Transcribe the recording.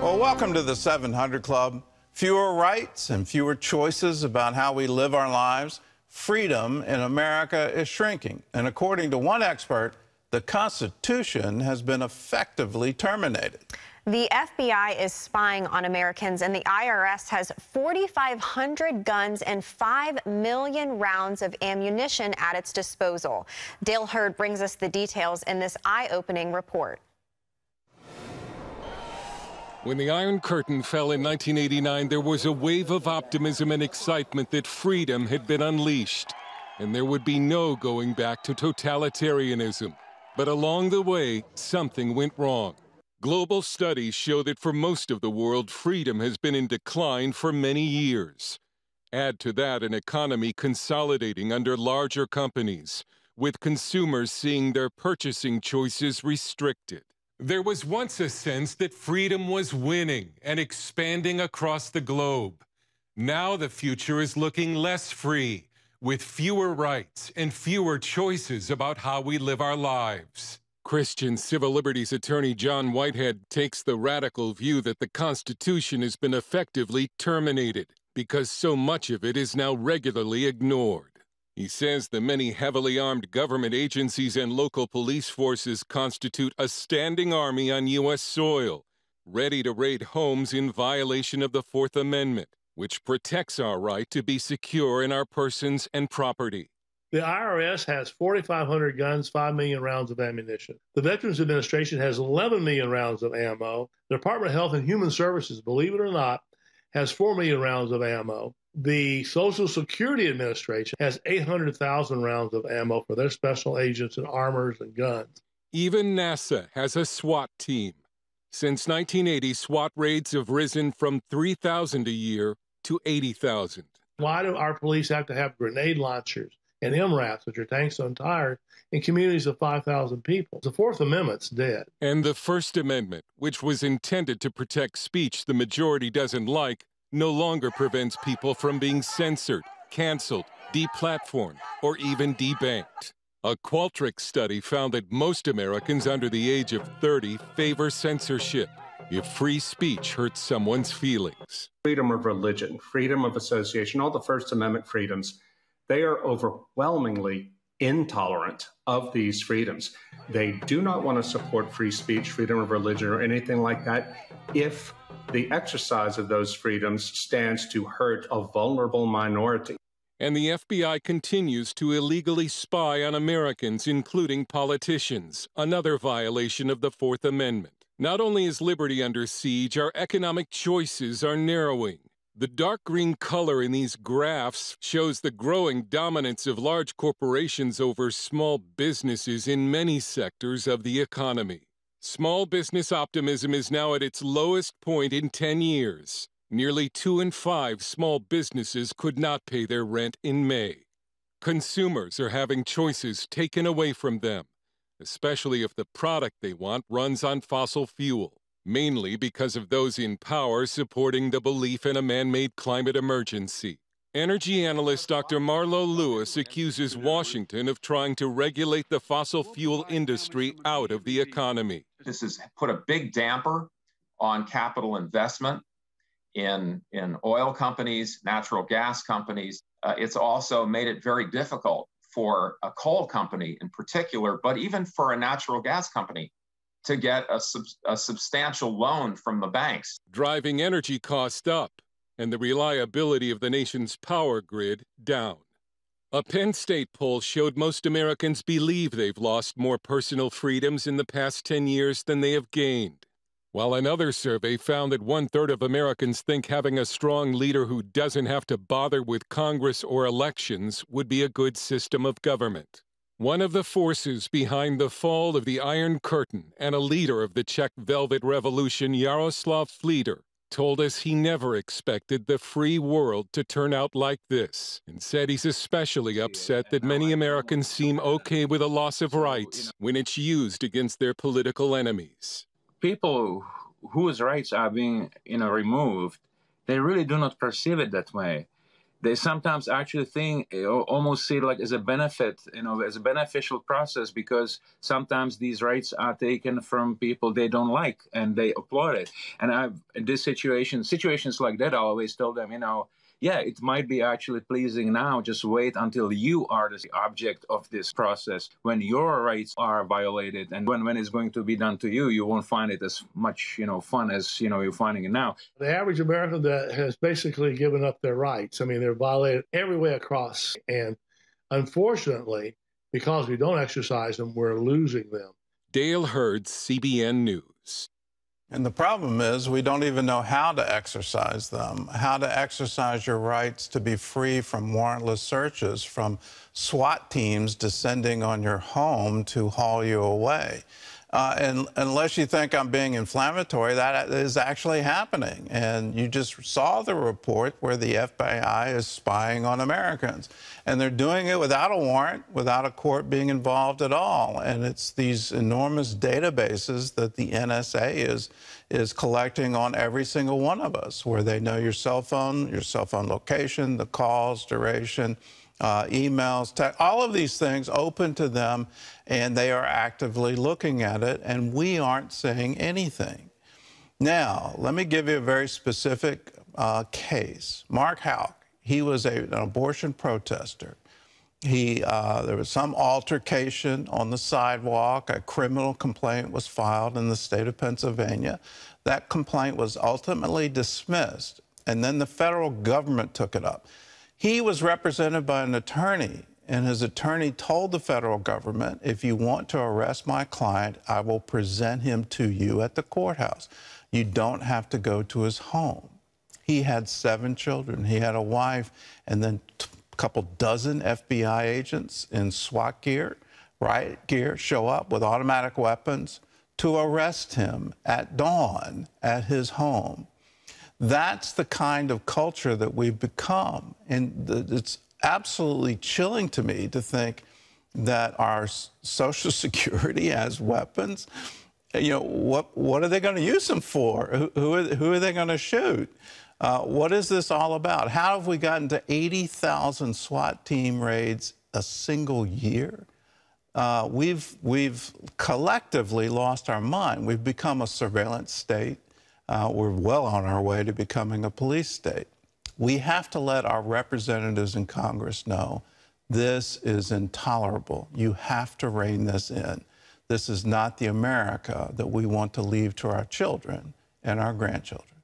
Well, welcome to the 700 Club. Fewer rights and fewer choices about how we live our lives. Freedom in America is shrinking. And according to one expert, the Constitution has been effectively terminated. The FBI is spying on Americans, and the IRS has 4,500 guns and 5 million rounds of ammunition at its disposal. Dale Hurd brings us the details in this eye-opening report. When the Iron Curtain fell in 1989, there was a wave of optimism and excitement that freedom had been unleashed, and there would be no going back to totalitarianism. But along the way, something went wrong. Global studies show that for most of the world, freedom has been in decline for many years. Add to that an economy consolidating under larger companies, with consumers seeing their purchasing choices restricted. There was once a sense that freedom was winning and expanding across the globe. Now the future is looking less free, with fewer rights and fewer choices about how we live our lives. Christian civil liberties attorney John Whitehead takes the radical view that the Constitution has been effectively terminated because so much of it is now regularly ignored. He says the many heavily armed government agencies and local police forces constitute a standing army on U.S. soil, ready to raid homes in violation of the Fourth Amendment, which protects our right to be secure in our persons and property. The IRS has 4,500 guns, 5 million rounds of ammunition. The Veterans Administration has 11 million rounds of ammo. The Department of Health and Human Services, believe it or not, has 4 million rounds of ammo. The Social Security Administration has 800,000 rounds of ammo for their special agents and armors and guns. Even NASA has a SWAT team. Since 1980, SWAT raids have risen from 3,000 a year to 80,000. Why do our police have to have grenade launchers and MRAPs, which are tanks on tires, in communities of 5,000 people? The Fourth Amendment's dead. And the First Amendment, which was intended to protect speech the majority doesn't like, no longer prevents people from being censored, canceled, deplatformed, or even debanked. A Qualtrics study found that most Americans under the age of 30 favor censorship if free speech hurts someone's feelings. Freedom of religion, freedom of association, all the First Amendment freedoms, they are overwhelmingly intolerant of these freedoms. They do not want to support free speech, freedom of religion, or anything like that if the exercise of those freedoms stands to hurt a vulnerable minority. And the FBI continues to illegally spy on Americans, including politicians, another violation of the Fourth Amendment. Not only is liberty under siege, our economic choices are narrowing. The dark green color in these graphs shows the growing dominance of large corporations over small businesses in many sectors of the economy. Small business optimism is now at its lowest point in 10 years. Nearly 2 in 5 small businesses could not pay their rent in May. Consumers are having choices taken away from them, especially if the product they want runs on fossil fuel, mainly because of those in power supporting the belief in a man-made climate emergency. Energy analyst Dr. Marlo Lewis accuses Washington of trying to regulate the fossil fuel industry out of the economy. This has put a big damper on capital investment in oil companies, natural gas companies. It's also made it very difficult for a coal company in particular, but even for a natural gas company, to get a substantial loan from the banks. Driving energy costs up and the reliability of the nation's power grid down. A Penn State poll showed most Americans believe they've lost more personal freedoms in the past 10 years than they have gained, while another survey found that 1/3 of Americans think having a strong leader who doesn't have to bother with Congress or elections would be a good system of government. One of the forces behind the fall of the Iron Curtain and a leader of the Czech Velvet Revolution, Jaroslav Flieder, told us he never expected the free world to turn out like this, and said he's especially upset that many Americans seem okay with a loss of rights when it's used against their political enemies. People whose rights are being removed, they really do not perceive it that way. They sometimes actually almost see it like as a benefit, as a beneficial process, because sometimes these rights are taken from people they don't like and they applaud it. And in this situations like that, I always tell them, yeah, it might be actually pleasing now. Just wait until you are the object of this process. When your rights are violated, and when it's going to be done to you, you won't find it as much, fun as, you're finding it now. The average American that has basically given up their rights. I mean, they're violated every way across. And unfortunately, because we don't exercise them, we're losing them. Dale Hurd, CBN News. And the problem is we don't even know how to exercise them, how to exercise your rights to be free from warrantless searches, from SWAT teams descending on your home to haul you away. And unless you think I'm being inflammatory, that is actually happening. And you just saw the report where the FBI is spying on Americans. And they're doing it without a warrant, without a court being involved at all. And it's these enormous databases that the NSA is collecting on every single one of us, where they know your cell phone location, the calls, duration, emails, text, all of these things open to them, and they are actively looking at it, and we aren't saying anything. Now, let me give you a very specific case. Mark Houck, he was an abortion protester. There was some altercation on the sidewalk. A criminal complaint was filed in the state of Pennsylvania. That complaint was ultimately dismissed, and then the federal government took it up. He was represented by an attorney, and his attorney told the federal government, if you want to arrest my client, I will present him to you at the courthouse. You don't have to go to his home. He had 7 children. He had a wife, and then a couple dozen FBI agents in SWAT gear, riot gear, show up with automatic weapons to arrest him at dawn at his home. That's the kind of culture that we've become. And it's absolutely chilling to me to think that our Social Security has weapons. What are they going to use them for? Who are they going to shoot? What is this all about? How have we gotten to 80,000 SWAT team raids a single year? We've collectively lost our mind. We've become a surveillance state. We're well on our way to becoming a police state. We have to let our representatives in Congress know this is intolerable. You have to rein this in. This is not the America that we want to leave to our children and our grandchildren.